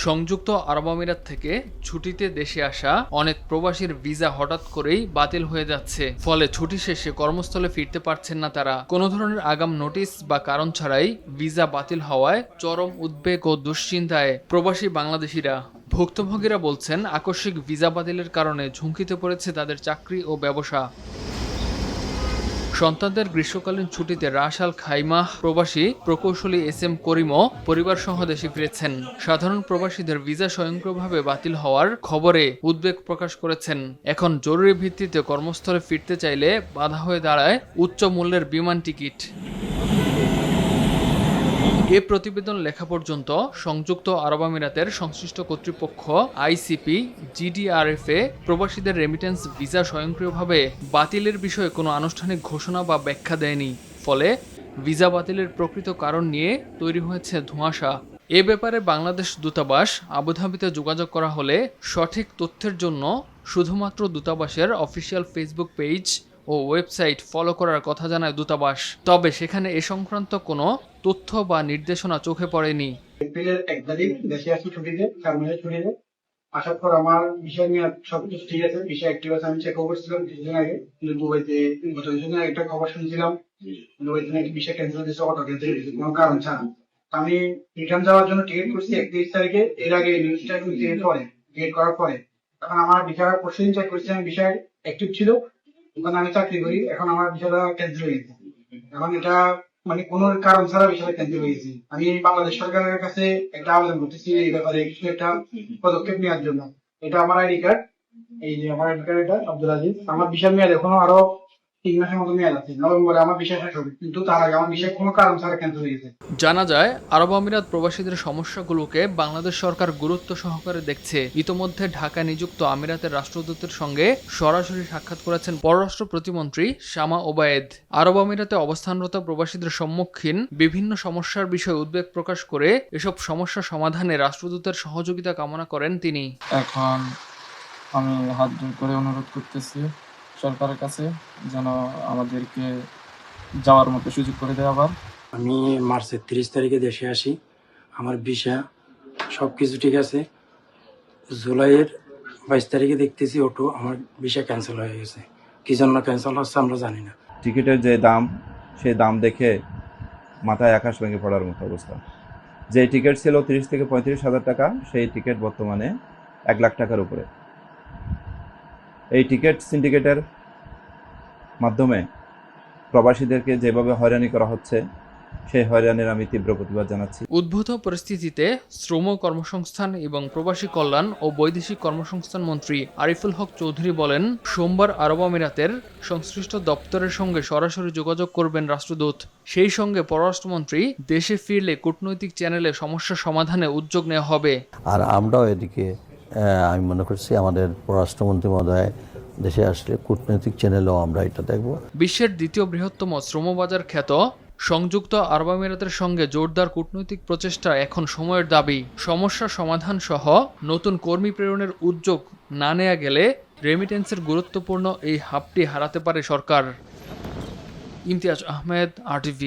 সংযুক্ত আরব আমিরাত থেকে ছুটিতে দেশে আসা অনেক প্রবাসীর ভিসা হঠাৎ করেই বাতিল হয়ে যাচ্ছে। ফলে ছুটি শেষে কর্মস্থলে ফিরতে পারছেন না তারা। কোনো ধরনের আগাম নোটিশ বা কারণ ছাড়াই ভিসা বাতিল হওয়ায় চরম উদ্বেগ ও দুশ্চিন্তায় প্রবাসী বাংলাদেশিরা। ভুক্তভোগীরা বলছেন, আকস্মিক ভিসা বাতিলের কারণে ঝুঁকিতে পড়েছে তাদের চাকরি ও ব্যবসা। সন্তানদের গ্রীষ্মকালীন ছুটিতে রাস আল খাইমাহ প্রবাসী প্রকৌশলী এস.এম. করিমও পরিবারসহ দেশে ফিরেছেন। সাধারণ প্রবাসীদের ভিসা স্বয়ংক্রিয়ভাবে বাতিল হওয়ার খবরে উদ্বেগ প্রকাশ করেছেন। এখন জরুরি ভিত্তিতে কর্মস্থলে ফিরতে চাইলে বাধা হয়ে দাঁড়ায় উচ্চ মূল্যের বিমান টিকিট। এ প্রতিবেদন লেখা পর্যন্ত সংযুক্ত আরব আমিরাতের সংশ্লিষ্ট কর্তৃপক্ষ আইসিপি জিডিআরএফ-এ প্রবাসীদের রেমিটেন্স ভিসা স্বয়ংক্রিয়ভাবে বাতিলের বিষয়ে কোনো আনুষ্ঠানিক ঘোষণা বা ব্যাখ্যা দেয়নি। ফলে ভিসা বাতিলের প্রকৃত কারণ নিয়ে তৈরি হয়েছে ধোঁয়াশা। এ ব্যাপারে বাংলাদেশ দূতাবাস আবুধাবিতে যোগাযোগ করা হলে সঠিক তথ্যের জন্য শুধুমাত্র দূতাবাসের অফিসিয়াল ফেসবুক পেজ ও ওয়েবসাইট ফলো করার কথা জানায় দূতাবাস। তবে সেখানে এ সংক্রান্ত কোনো তথ্য বা নির্দেশনা চোখে পড়েনি। এপ্রিলের 1 তারিখ দেশে আসি ছুটিতে, 4 মাসের ছুটিতে। আসার পর আমার বিষয় নিয়ে সবকিছু ঠিক আছে, বিষয় অ্যাক্টিভ আছে। আমি চেক করছিলাম কিছুদিন আগে, কিন্তু দুবাইতে গত কিছুদিন আগে একটা খবর শুনছিলাম দুবাইতে নাকি বিষয় ক্যান্সেল দিয়েছে, অটো ক্যান্সেল দিয়েছে কোনো কারণ ছাড়া। আমি রিটার্ন যাওয়ার জন্য টিকিট করছি 31 তারিখে। এর আগে নিউজটা টিকিট করার পরে তখন আমার বিষয় পরশুদিন চেক করছি, আমি বিষয় অ্যাক্টিভ ছিল, ওখানে আমি চাকরি করি। এখন আমার বিষয়টা ক্যান্সেল হয়ে গেছে। এখন এটা মানে কোনো কারণ ছাড়া বিষয়টা ক্যান্সেল হয়ে গেছে। আমি বাংলাদেশ সরকারের কাছে একটা আবেদন করতেছি এই ব্যাপারে কিছু একটা পদক্ষেপ নেওয়ার জন্য। এটা আমার আইডি কার্ড, এই যে আমার আইডি কার্ড, এটা আব্দুল আজিজ। আমার বিষয় মেয়াদ এখনো আরো 3 মাসের মতো মেয়াদ আছে। নভেম্বরে আমার বিষয় শেষ হবে, কিন্তু তার আগে আমার বিষয় কোনো কারণ ছাড়া ক্যান্সেল হয়ে গেছে। জানা যায়, আরব আমিরাত প্রবাসীদের সমস্যাগুলোকে বাংলাদেশ সরকার গুরুত্ব সহকারে দেখছে। ইতোমধ্যে ঢাকায় নিযুক্ত আমিরাতের রাষ্ট্রদূতের সঙ্গে সরাসরি সাক্ষাৎ করেছেন পররাষ্ট্র প্রতিমন্ত্রী শামা ওবায়েদ। আরব আমিরাতে অবস্থানরত প্রবাসীদের সম্মুখীন বিভিন্ন সমস্যার বিষয়ে উদ্বেগ প্রকাশ করে এসব সমস্যা সমাধানে রাষ্ট্রদূতের সহযোগিতা কামনা করেন তিনি। এখন আমি হাত জোড় করে অনুরোধ করতেছি সরকারের কাছে যেন আমাদেরকে যাওয়ার মতো সুযোগ করে দেয়। আবার আমি মার্চের 30 তারিখে দেশে আসি, আমার ভিসা সব কিছু ঠিক আছে। জুলাইয়ের 22 তারিখে দেখতেছি অটো আমার ভিসা ক্যান্সেল হয়ে গেছে। কি জন্য ক্যান্সেল হচ্ছে আমরা জানি না। টিকিটের যে দাম, সেই দাম দেখে মাথায় আকাশ ভেঙে পড়ার মতো অবস্থা। যে টিকিট ছিল 30 থেকে 35 হাজার টাকা, সেই টিকিট বর্তমানে 1 লাখ টাকার উপরে। এই টিকিট সিন্ডিকেটের মাধ্যমে প্রবাসীদেরকে যেভাবে হয়রানি করা হচ্ছে, সেই হয়রানির আমি তীব্র প্রতিবাদ জানাচ্ছি। উদ্ভূত পরিস্থিতিতে শ্রম, কর্মসংস্থান এবং প্রবাসী কল্যাণ ও বৈদেশিক কর্মসংস্থান মন্ত্রী আরিফুল হক চৌধুরী বলেন, সোমবার আরব আমিরাতের সংশ্লিষ্ট দপ্তরের সঙ্গে সরাসরি যোগাযোগ করবেন রাষ্ট্রদূত। সেই সঙ্গে পররাষ্ট্রমন্ত্রী দেশে ফিরলে কূটনৈতিক চ্যানেলে সমস্যা সমাধানে উদ্যোগ নেওয়া হবে। আর আমরাও এদিকে আমি মনে করছি আমাদের পররাষ্ট্রমন্ত্রী মহোদয় দেশে আসলে কূটনৈতিক চ্যানেলেও আমরা এটা দেখব। বিশ্বের দ্বিতীয় বৃহত্তম শ্রমবাজার খ্যাত সংযুক্ত আরব আমিরাতের সঙ্গে জোরদার কূটনৈতিক প্রচেষ্টা এখন সময়ের দাবি। সমস্যা সমাধান সহ নতুন কর্মী প্রেরণের উদ্যোগ না নেওয়া গেলে রেমিটেন্সের গুরুত্বপূর্ণ এই হাবটি হারাতে পারে সরকার। ইমতিয়াজ আহমেদ, RTV।